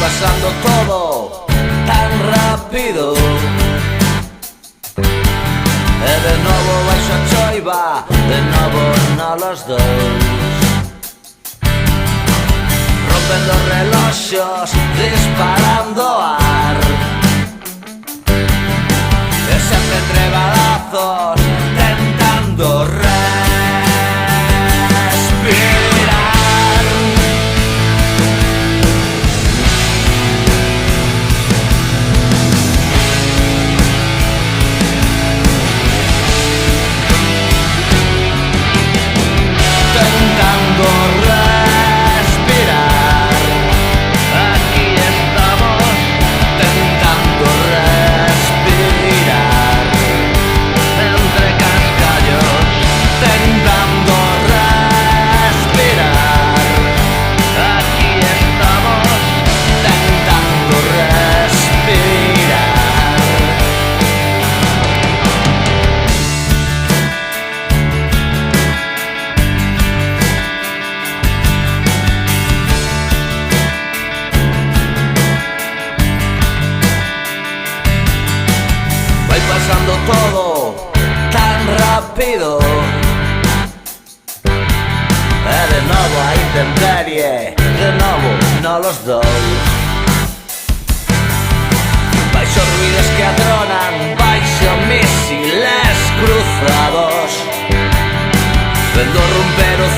pasando todo tan rápido. E de novo baixo a choiva, de novo nolos dous, rompendo reloxos, disparando ar, e sempre entre balazos, tentando respirar. Tentando respirar, aquí estamos, tentando respirar, entre cascallos, tentando respirar, aquí estamos, tentando respirar. Vai pasando todo tan rápido, e de novo a intemperie, de novo nolos dous, baixo ruidos que atronan, baixo misiles cruzados, vendo romper o